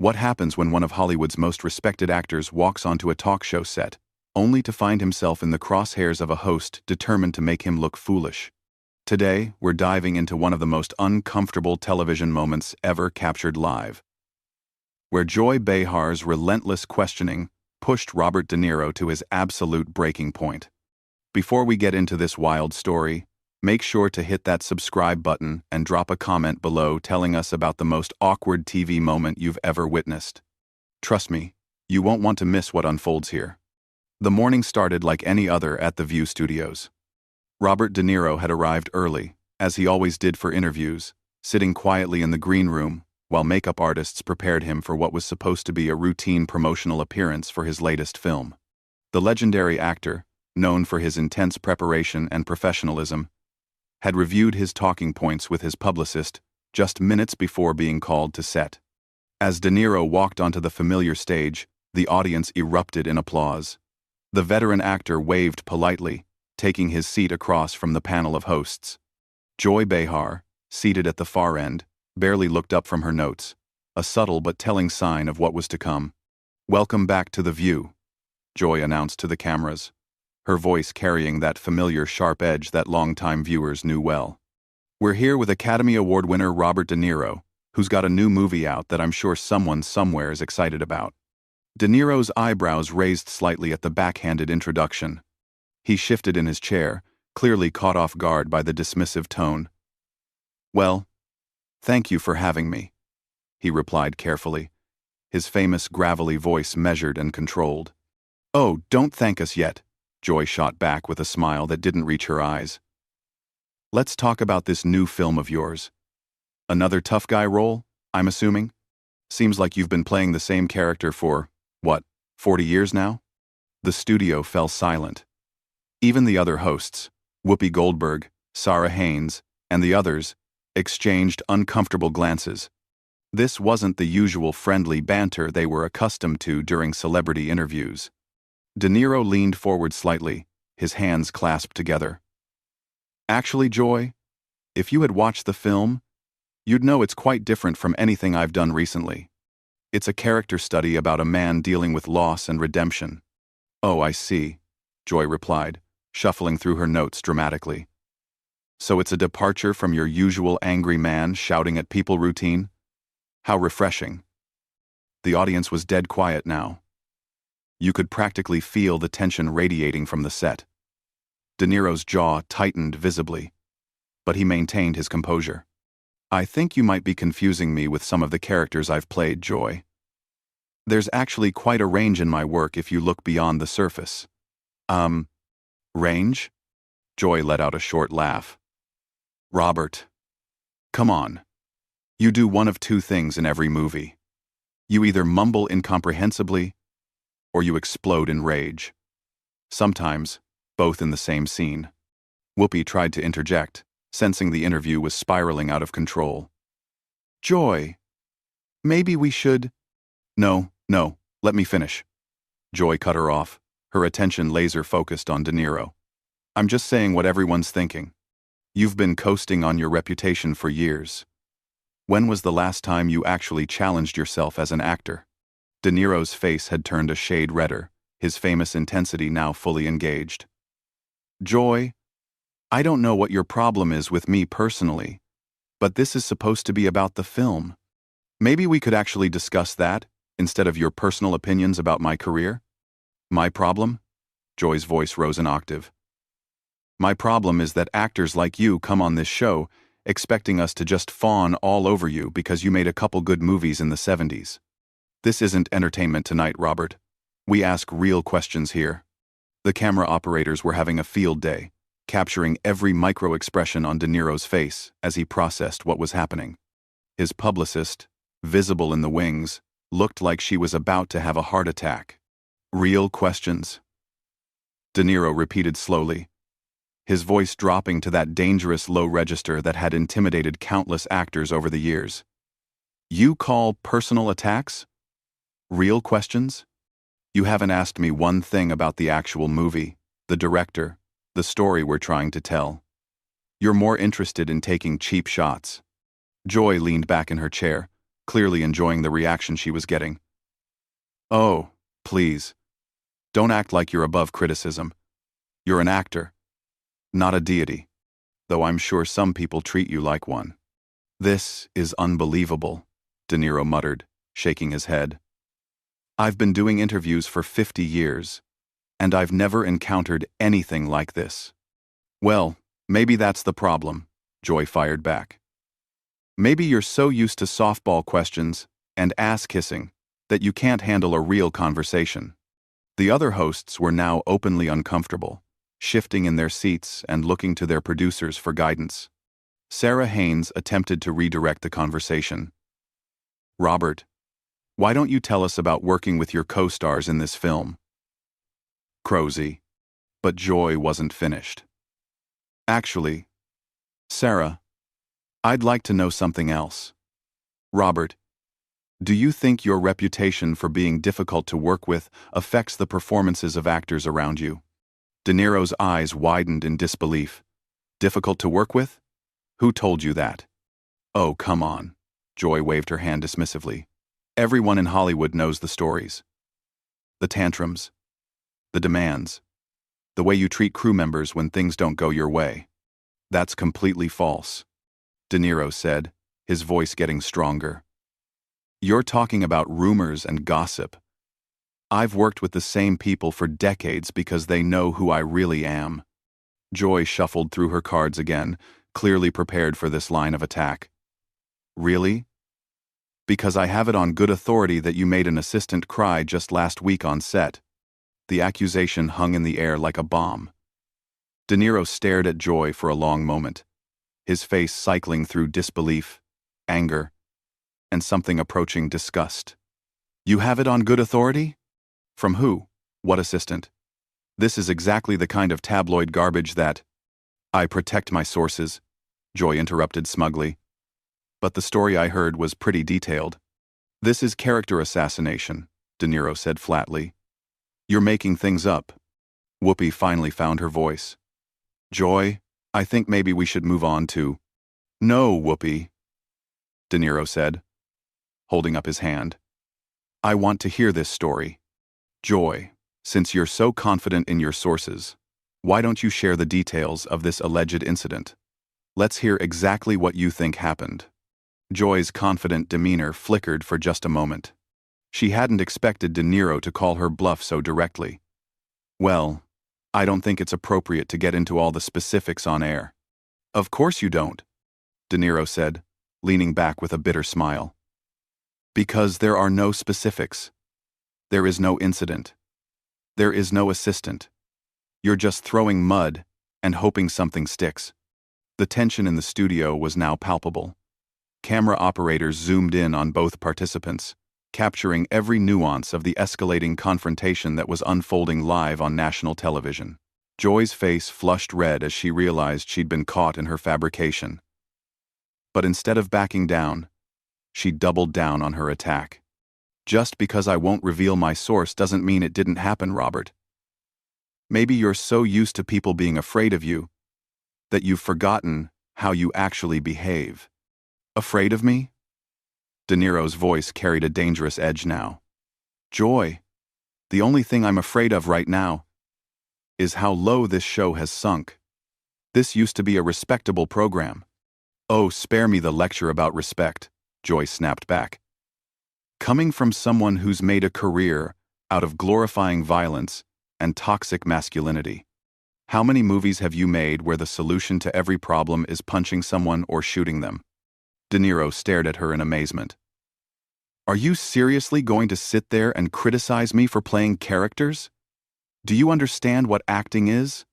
What happens when one of Hollywood's most respected actors walks onto a talk show set, only to find himself in the crosshairs of a host determined to make him look foolish? Today, we're diving into one of the most uncomfortable television moments ever captured live, where Joy Behar's relentless questioning pushed Robert De Niro to his absolute breaking point. Before we get into this wild story, make sure to hit that subscribe button and drop a comment below telling us about the most awkward TV moment you've ever witnessed. Trust me, you won't want to miss what unfolds here. The morning started like any other at the View Studios. Robert De Niro had arrived early, as he always did for interviews, sitting quietly in the green room while makeup artists prepared him for what was supposed to be a routine promotional appearance for his latest film. The legendary actor, known for his intense preparation and professionalism, had reviewed his talking points with his publicist just minutes before being called to set. As De Niro walked onto the familiar stage, the audience erupted in applause. The veteran actor waved politely, taking his seat across from the panel of hosts. Joy Behar, seated at the far end, barely looked up from her notes, a subtle but telling sign of what was to come. "Welcome back to The View," Joy announced to the cameras, her voice carrying that familiar sharp edge that longtime viewers knew well. "We're here with Academy Award winner Robert De Niro, who's got a new movie out that I'm sure someone somewhere is excited about." De Niro's eyebrows raised slightly at the backhanded introduction. He shifted in his chair, clearly caught off guard by the dismissive tone. "Well, thank you for having me," he replied carefully, his famous gravelly voice measured and controlled. "Oh, don't thank us yet," Joy shot back with a smile that didn't reach her eyes. "Let's talk about this new film of yours. Another tough guy role, I'm assuming? Seems like you've been playing the same character for, 40 years now?" The studio fell silent. Even the other hosts, Whoopi Goldberg, Sarah Haynes, and the others, exchanged uncomfortable glances. This wasn't the usual friendly banter they were accustomed to during celebrity interviews. De Niro leaned forward slightly, his hands clasped together. "Actually, Joy, if you had watched the film, you'd know it's quite different from anything I've done recently. It's a character study about a man dealing with loss and redemption." "Oh, I see," Joy replied, shuffling through her notes dramatically. "So it's a departure from your usual angry man shouting at people routine? How refreshing." The audience was dead quiet now. You could practically feel the tension radiating from the set. De Niro's jaw tightened visibly, but he maintained his composure. "I think you might be confusing me with some of the characters I've played, Joy. There's actually quite a range in my work if you look beyond the surface." Range?" Joy let out a short laugh. "Robert, come on. You do one of two things in every movie. You either mumble incomprehensibly, or you explode in rage. Sometimes, both in the same scene." Whoopi tried to interject, sensing the interview was spiraling out of control. "Joy, maybe we should—" No, let me finish." Joy cut her off, her attention laser-focused on De Niro. "I'm just saying what everyone's thinking. You've been coasting on your reputation for years. When was the last time you actually challenged yourself as an actor?" De Niro's face had turned a shade redder, his famous intensity now fully engaged. "Joy, I don't know what your problem is with me personally, but this is supposed to be about the film. Maybe we could actually discuss that, instead of your personal opinions about my career?" "My problem?" Joy's voice rose an octave. "My problem is that actors like you come on this show expecting us to just fawn all over you because you made a couple good movies in the 70s. This isn't entertainment tonight, Robert. We ask real questions here." The camera operators were having a field day, capturing every micro-expression on De Niro's face as he processed what was happening. His publicist, visible in the wings, looked like she was about to have a heart attack. "Real questions?" De Niro repeated slowly, his voice dropping to that dangerous low register that had intimidated countless actors over the years. "You call personal attacks real questions? You haven't asked me one thing about the actual movie, the director, the story we're trying to tell. You're more interested in taking cheap shots." Joy leaned back in her chair, clearly enjoying the reaction she was getting. "Oh, please. Don't act like you're above criticism. You're an actor, not a deity, though I'm sure some people treat you like one." "This is unbelievable," De Niro muttered, shaking his head. "I've been doing interviews for 50 years, and I've never encountered anything like this." "Well, maybe that's the problem," Joy fired back. "Maybe you're so used to softball questions and ass-kissing that you can't handle a real conversation." The other hosts were now openly uncomfortable, shifting in their seats and looking to their producers for guidance. Sarah Haynes attempted to redirect the conversation. "Robert, why don't you tell us about working with your co-stars in this film?" Crozy. But Joy wasn't finished. "Actually, Sarah, I'd like to know something else. Robert, do you think your reputation for being difficult to work with affects the performances of actors around you?" De Niro's eyes widened in disbelief. "Difficult to work with? Who told you that?" "Oh, come on." Joy waved her hand dismissively. "Everyone in Hollywood knows the stories. The tantrums. The demands. The way you treat crew members when things don't go your way. That's completely false," De Niro said, his voice getting stronger. "You're talking about rumors and gossip. I've worked with the same people for decades because they know who I really am." Joy shuffled through her cards again, clearly prepared for this line of attack. "Really? Because I have it on good authority that you made an assistant cry just last week on set." The accusation hung in the air like a bomb. De Niro stared at Joy for a long moment, his face cycling through disbelief, anger, and something approaching disgust. "You have it on good authority? From who? What assistant? This is exactly the kind of tabloid garbage that—" "I protect my sources," Joy interrupted smugly. "But the story I heard was pretty detailed." "This is character assassination," De Niro said flatly. "You're making things up." Whoopi finally found her voice. "Joy, I think maybe we should move on to—" "No, Whoopi," De Niro said, holding up his hand. "I want to hear this story. Joy, since you're so confident in your sources, why don't you share the details of this alleged incident? Let's hear exactly what you think happened." Joy's confident demeanor flickered for just a moment. She hadn't expected De Niro to call her bluff so directly. "Well, I don't think it's appropriate to get into all the specifics on air." "Of course you don't," De Niro said, leaning back with a bitter smile. "Because there are no specifics. There is no incident. There is no assistant. You're just throwing mud and hoping something sticks." The tension in the studio was now palpable. Camera operators zoomed in on both participants, capturing every nuance of the escalating confrontation that was unfolding live on national television. Joy's face flushed red as she realized she'd been caught in her fabrication. But instead of backing down, she doubled down on her attack. "Just because I won't reveal my source doesn't mean it didn't happen, Robert. Maybe you're so used to people being afraid of you that you've forgotten how you actually behave." "Afraid of me?" De Niro's voice carried a dangerous edge now. "Joy, the only thing I'm afraid of right now is how low this show has sunk. This used to be a respectable program." "Oh, spare me the lecture about respect," Joy snapped back. "Coming from someone who's made a career out of glorifying violence and toxic masculinity. How many movies have you made where the solution to every problem is punching someone or shooting them?" De Niro stared at her in amazement. "Are you seriously going to sit there and criticize me for playing characters? Do you understand what acting is?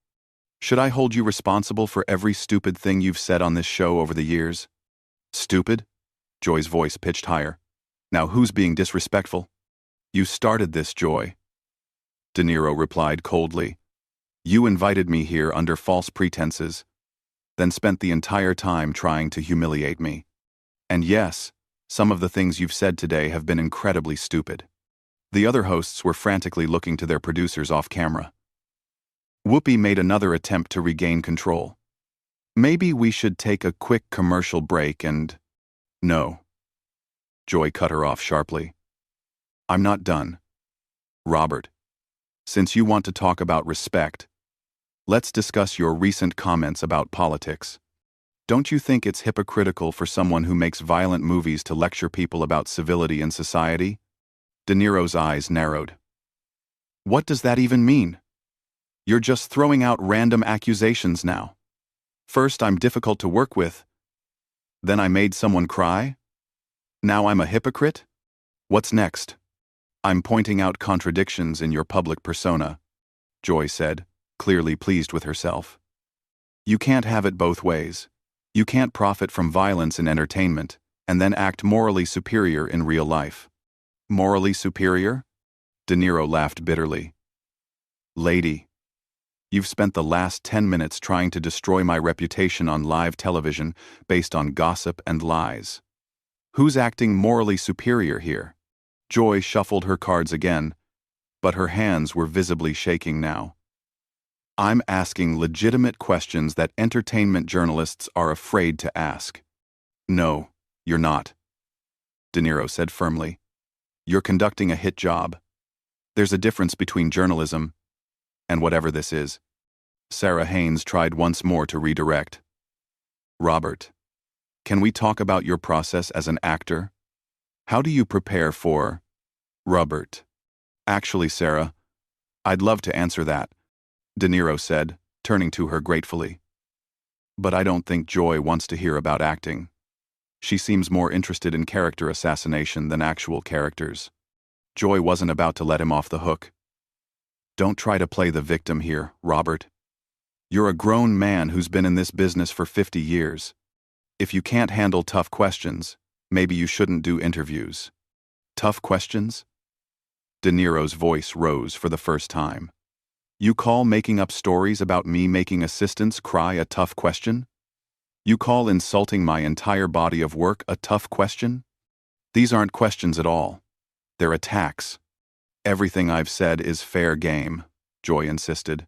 Should I hold you responsible for every stupid thing you've said on this show over the years?" "Stupid?" Joy's voice pitched higher. "Now who's being disrespectful?" "You started this, Joy," De Niro replied coldly. "You invited me here under false pretenses, then spent the entire time trying to humiliate me. And yes, some of the things you've said today have been incredibly stupid." The other hosts were frantically looking to their producers off camera. Whoopi made another attempt to regain control. "Maybe we should take a quick commercial break and—" "No," Joy cut her off sharply. I'm not done. Robert, since you want to talk about respect, let's discuss your recent comments about politics. Don't you think it's hypocritical for someone who makes violent movies to lecture people about civility in society? De Niro's eyes narrowed. What does that even mean? You're just throwing out random accusations now. First, I'm difficult to work with. Then I made someone cry? Now I'm a hypocrite? What's next? I'm pointing out contradictions in your public persona, Joy said, clearly pleased with herself. You can't have it both ways. You can't profit from violence in entertainment and then act morally superior in real life. Morally superior? De Niro laughed bitterly. Lady, you've spent the last 10 minutes trying to destroy my reputation on live television based on gossip and lies. Who's acting morally superior here? Joy shuffled her cards again, but her hands were visibly shaking now. I'm asking legitimate questions that entertainment journalists are afraid to ask. No, you're not, De Niro said firmly. You're conducting a hit job. There's a difference between journalism and whatever this is. Sarah Haynes tried once more to redirect. Robert, can we talk about your process as an actor? How do you prepare for... Robert. Actually, Sarah, I'd love to answer that, De Niro said, turning to her gratefully. But I don't think Joy wants to hear about acting. She seems more interested in character assassination than actual characters. Joy wasn't about to let him off the hook. Don't try to play the victim here, Robert. You're a grown man who's been in this business for 50 years. If you can't handle tough questions, maybe you shouldn't do interviews. Tough questions? De Niro's voice rose for the first time. You call making up stories about me making assistants cry a tough question? You call insulting my entire body of work a tough question? These aren't questions at all. They're attacks. Everything I've said is fair game, Joy insisted.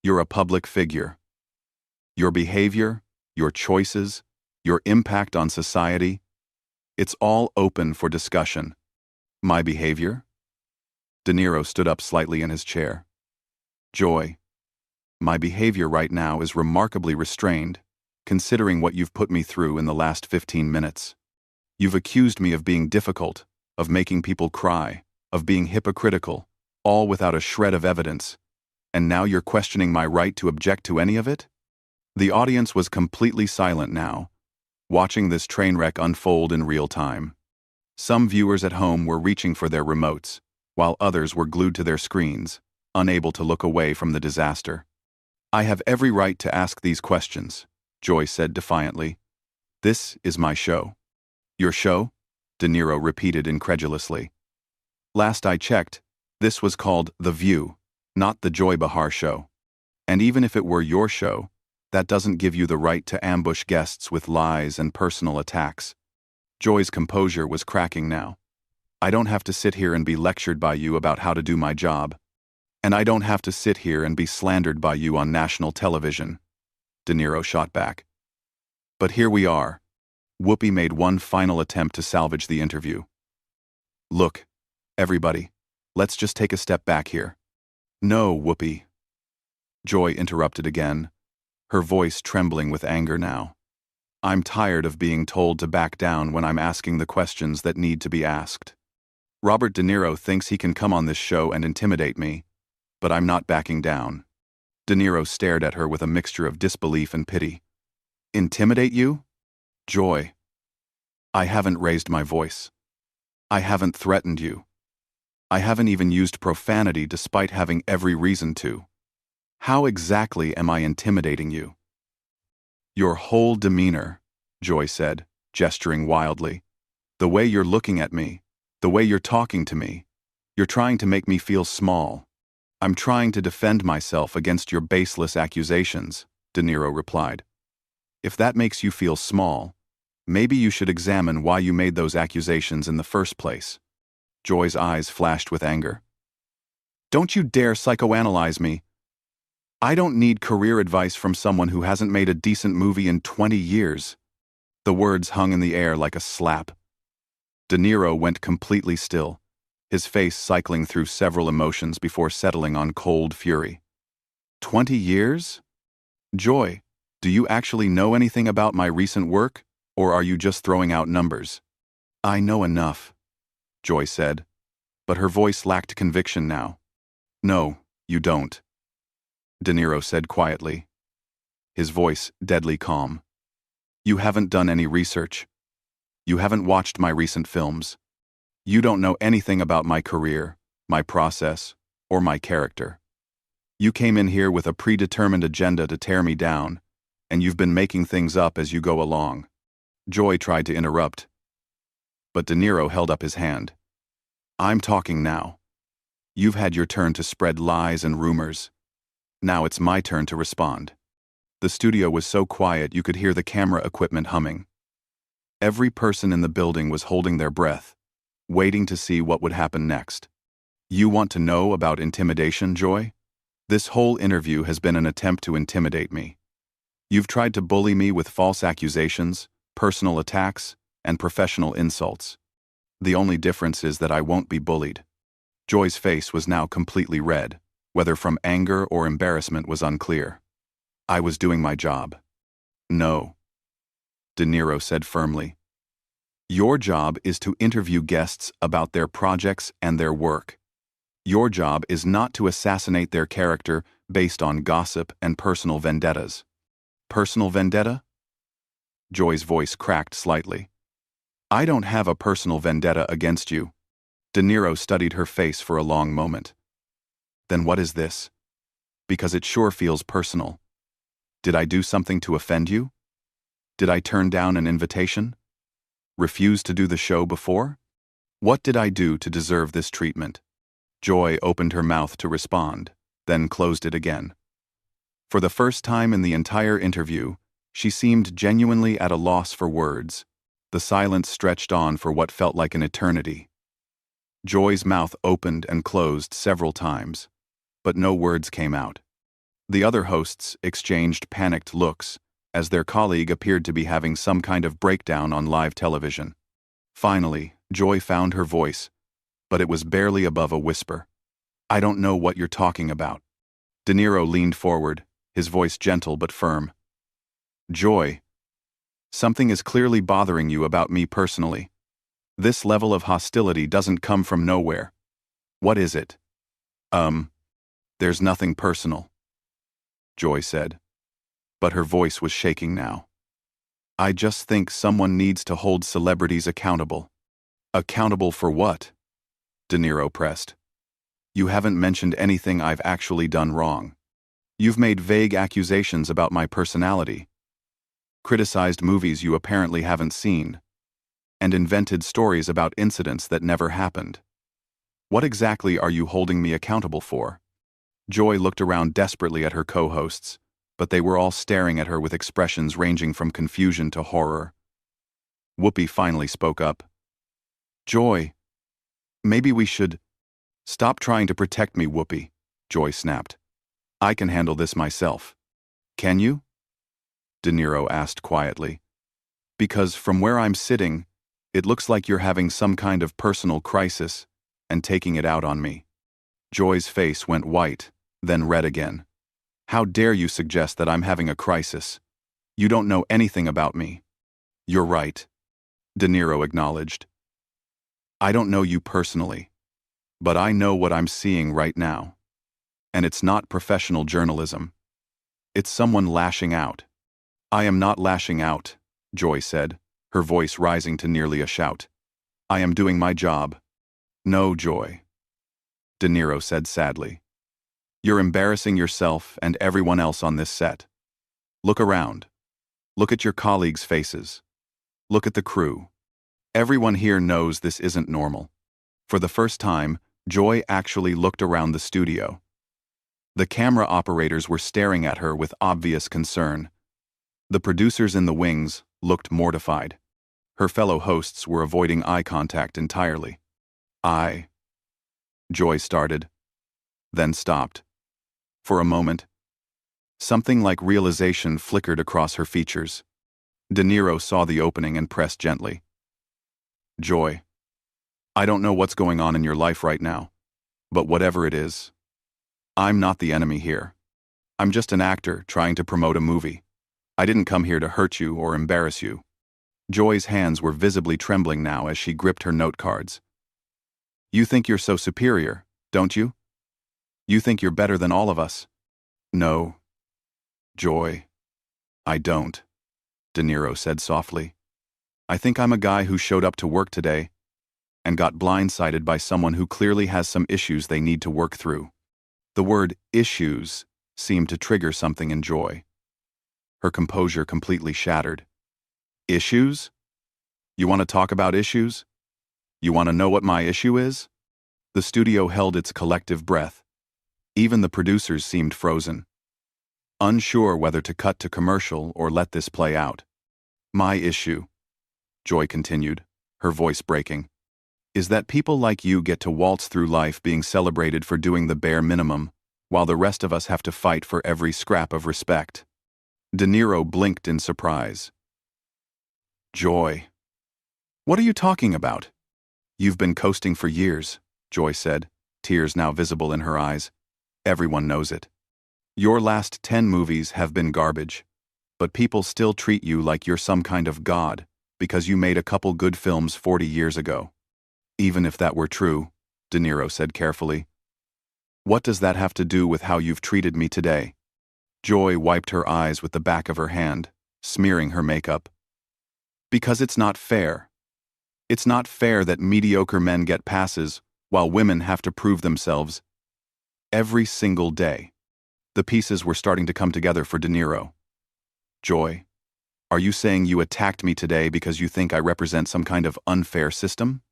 You're a public figure. Your behavior, your choices, your impact on society, it's all open for discussion. My behavior? De Niro stood up slightly in his chair. Joy, my behavior right now is remarkably restrained, considering what you've put me through in the last 15 minutes. You've accused me of being difficult, of making people cry, of being hypocritical, all without a shred of evidence, and now you're questioning my right to object to any of it? The audience was completely silent now, watching this train wreck unfold in real time. Some viewers at home were reaching for their remotes, while others were glued to their screens, unable to look away from the disaster. I have every right to ask these questions, Joy said defiantly. This is my show. Your show? De Niro repeated incredulously. Last I checked, this was called The View, not the Joy Behar show. And even if it were your show, that doesn't give you the right to ambush guests with lies and personal attacks. Joy's composure was cracking now. I don't have to sit here and be lectured by you about how to do my job. And I don't have to sit here and be slandered by you on national television, De Niro shot back. But here we are. Whoopi made one final attempt to salvage the interview. Look, everybody, let's just take a step back here. No, Whoopi. Joy interrupted again, her voice trembling with anger now. I'm tired of being told to back down when I'm asking the questions that need to be asked. Robert De Niro thinks he can come on this show and intimidate me, but I'm not backing down. De Niro stared at her with a mixture of disbelief and pity. Intimidate you? Joy. I haven't raised my voice. I haven't threatened you. I haven't even used profanity despite having every reason to. How exactly am I intimidating you? Your whole demeanor, Joy said, gesturing wildly. The way you're looking at me, the way you're talking to me, you're trying to make me feel small. I'm trying to defend myself against your baseless accusations, De Niro replied. If that makes you feel small, maybe you should examine why you made those accusations in the first place. Joy's eyes flashed with anger. Don't you dare psychoanalyze me. I don't need career advice from someone who hasn't made a decent movie in 20 years. The words hung in the air like a slap. De Niro went completely still, his face cycling through several emotions before settling on cold fury. 20 years? Joy, do you actually know anything about my recent work, or are you just throwing out numbers? I know enough, Joy said, but her voice lacked conviction now. No, you don't, De Niro said quietly, his voice deadly calm. You haven't done any research. You haven't watched my recent films. You don't know anything about my career, my process, or my character. You came in here with a predetermined agenda to tear me down, and you've been making things up as you go along. Joy tried to interrupt, but De Niro held up his hand. I'm talking now. You've had your turn to spread lies and rumors. Now it's my turn to respond. The studio was so quiet you could hear the camera equipment humming. Every person in the building was holding their breath, waiting to see what would happen next. You want to know about intimidation, Joy? This whole interview has been an attempt to intimidate me. You've tried to bully me with false accusations, personal attacks, and professional insults. The only difference is that I won't be bullied. Joy's face was now completely red, whether from anger or embarrassment was unclear. I was doing my job. No, De Niro said firmly. Your job is to interview guests about their projects and their work. Your job is not to assassinate their character based on gossip and personal vendettas. Personal vendetta? Joy's voice cracked slightly. I don't have a personal vendetta against you. De Niro studied her face for a long moment. Then what is this? Because it sure feels personal. Did I do something to offend you? Did I turn down an invitation? Refuse to do the show before? What did I do to deserve this treatment? Joy opened her mouth to respond, then closed it again. For the first time in the entire interview, she seemed genuinely at a loss for words. The silence stretched on for what felt like an eternity. Joy's mouth opened and closed several times, but no words came out. The other hosts exchanged panicked looks, as their colleague appeared to be having some kind of breakdown on live television. Finally, Joy found her voice, but it was barely above a whisper. I don't know what you're talking about. De Niro leaned forward, his voice gentle but firm. Joy, something is clearly bothering you about me personally. This level of hostility doesn't come from nowhere. What is it? There's nothing personal, Joy said, but her voice was shaking now. I just think someone needs to hold celebrities accountable. Accountable for what? De Niro pressed. You haven't mentioned anything I've actually done wrong. You've made vague accusations about my personality, criticized movies you apparently haven't seen, and invented stories about incidents that never happened. What exactly are you holding me accountable for? Joy looked around desperately at her co-hosts, but they were all staring at her with expressions ranging from confusion to horror. Whoopi finally spoke up. Joy, maybe we should... Stop trying to protect me, Whoopi, Joy snapped. I can handle this myself. Can you? De Niro asked quietly. Because from where I'm sitting, it looks like you're having some kind of personal crisis and taking it out on me. Joy's face went white, then red again. How dare you suggest that I'm having a crisis? You don't know anything about me. You're right, De Niro acknowledged. I don't know you personally, but I know what I'm seeing right now. And it's not professional journalism. It's someone lashing out. I am not lashing out, Joy said, her voice rising to nearly a shout. I am doing my job. No, Joy, De Niro said sadly. You're embarrassing yourself and everyone else on this set. Look around. Look at your colleagues' faces. Look at the crew. Everyone here knows this isn't normal. For the first time, Joy actually looked around the studio. The camera operators were staring at her with obvious concern. The producers in the wings looked mortified. Her fellow hosts were avoiding eye contact entirely. Joy started, then stopped. For a moment, something like realization flickered across her features. De Niro saw the opening and pressed gently. Joy, I don't know what's going on in your life right now, but whatever it is, I'm not the enemy here. I'm just an actor trying to promote a movie. I didn't come here to hurt you or embarrass you." Joy's hands were visibly trembling now as she gripped her note cards. "You think you're so superior, don't you? You think you're better than all of us?" "No, Joy, I don't," De Niro said softly. "I think I'm a guy who showed up to work today and got blindsided by someone who clearly has some issues they need to work through." The word issues seemed to trigger something in Joy. Her composure completely shattered. "Issues? You want to talk about issues? You want to know what my issue is?" The studio held its collective breath. Even the producers seemed frozen, unsure whether to cut to commercial or let this play out. "My issue," Joy continued, her voice breaking, "is that people like you get to waltz through life being celebrated for doing the bare minimum, while the rest of us have to fight for every scrap of respect." De Niro blinked in surprise. "Joy, what are you talking about?" "You've been coasting for years," Joy said, tears now visible in her eyes. "Everyone knows it. Your last 10 movies have been garbage, but people still treat you like you're some kind of god because you made a couple good films 40 years ago." "Even if that were true," De Niro said carefully, "what does that have to do with how you've treated me today?" Joy wiped her eyes with the back of her hand, smearing her makeup. "Because it's not fair. It's not fair that mediocre men get passes while women have to prove themselves every single day." The pieces were starting to come together for De Niro. "Joy, are you saying you attacked me today because you think I represent some kind of unfair system?"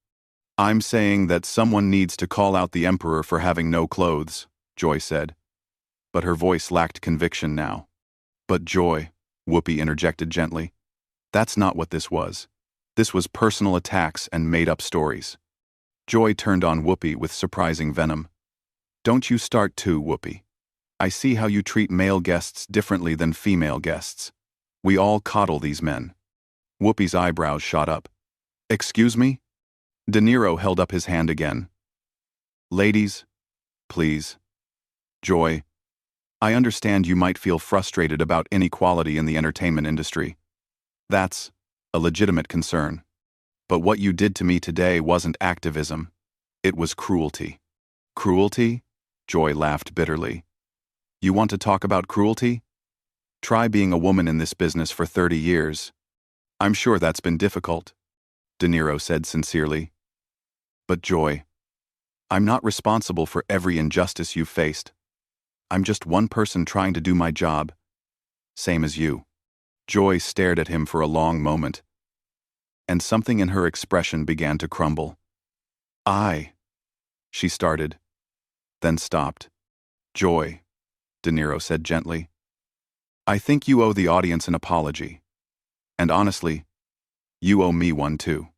"I'm saying that someone needs to call out the emperor for having no clothes," Joy said. But her voice lacked conviction now. "But Joy," Whoopi interjected gently, "that's not what this was. This was personal attacks and made-up stories." Joy turned on Whoopi with surprising venom. "Don't you start too, Whoopi. I see how you treat male guests differently than female guests. We all coddle these men." Whoopi's eyebrows shot up. "Excuse me?" De Niro held up his hand again. "Ladies, please. Joy, I understand you might feel frustrated about inequality in the entertainment industry. That's a legitimate concern. But what you did to me today wasn't activism. It was cruelty." "Cruelty?" Joy laughed bitterly. "You want to talk about cruelty? Try being a woman in this business for 30 years. I'm sure that's been difficult," De Niro said sincerely. "But Joy, I'm not responsible for every injustice you've faced. I'm just one person trying to do my job, same as you." Joy stared at him for a long moment, and something in her expression began to crumble. She started, then stopped. "Joy," De Niro said gently, "I think you owe the audience an apology. And honestly, you owe me one too."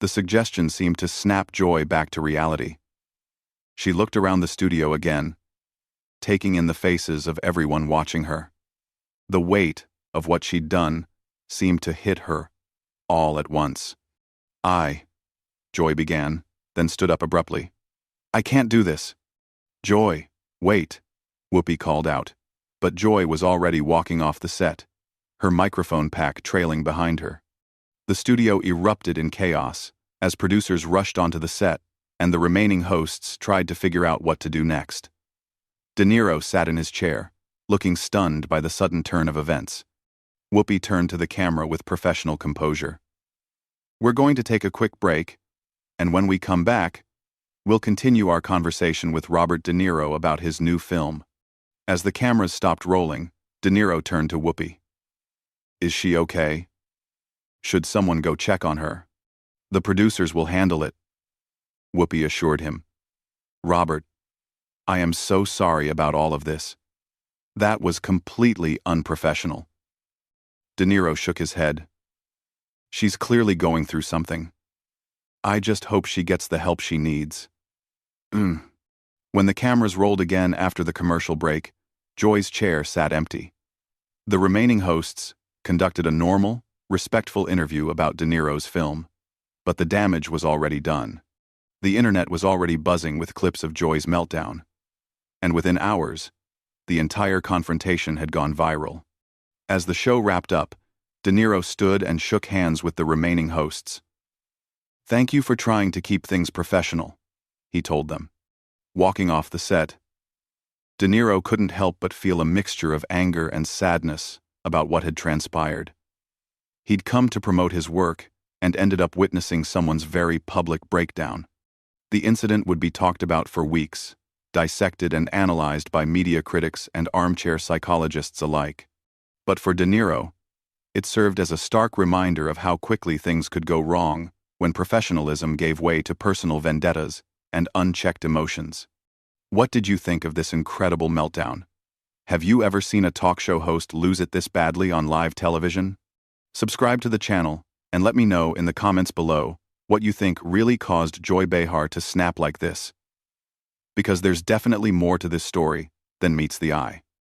The suggestion seemed to snap Joy back to reality. She looked around the studio again, taking in the faces of everyone watching her. The weight of what she'd done seemed to hit her all at once. Joy began, then stood up abruptly. "I can't do this." "Joy, wait," Whoopi called out. But Joy was already walking off the set, her microphone pack trailing behind her. The studio erupted in chaos as producers rushed onto the set and the remaining hosts tried to figure out what to do next. De Niro sat in his chair, looking stunned by the sudden turn of events. Whoopi turned to the camera with professional composure. "We're going to take a quick break, and when we come back, we'll continue our conversation with Robert De Niro about his new film." As the cameras stopped rolling, De Niro turned to Whoopi. "Is she okay? Should someone go check on her?" "The producers will handle it," Whoopi assured him. "Robert, I am so sorry about all of this. That was completely unprofessional." De Niro shook his head. "She's clearly going through something. I just hope she gets the help she needs." When the cameras rolled again after the commercial break, Joy's chair sat empty. The remaining hosts conducted a normal, respectful interview about De Niro's film, but the damage was already done. The internet was already buzzing with clips of Joy's meltdown. And within hours, the entire confrontation had gone viral. As the show wrapped up, De Niro stood and shook hands with the remaining hosts. "Thank you for trying to keep things professional," he told them. Walking off the set, De Niro couldn't help but feel a mixture of anger and sadness about what had transpired. He'd come to promote his work and ended up witnessing someone's very public breakdown. The incident would be talked about for weeks, dissected and analyzed by media critics and armchair psychologists alike. But for De Niro, it served as a stark reminder of how quickly things could go wrong when professionalism gave way to personal vendettas and unchecked emotions. What did you think of this incredible meltdown? Have you ever seen a talk show host lose it this badly on live television? Subscribe to the channel and let me know in the comments below what you think really caused Joy Behar to snap like this. Because there's definitely more to this story than meets the eye.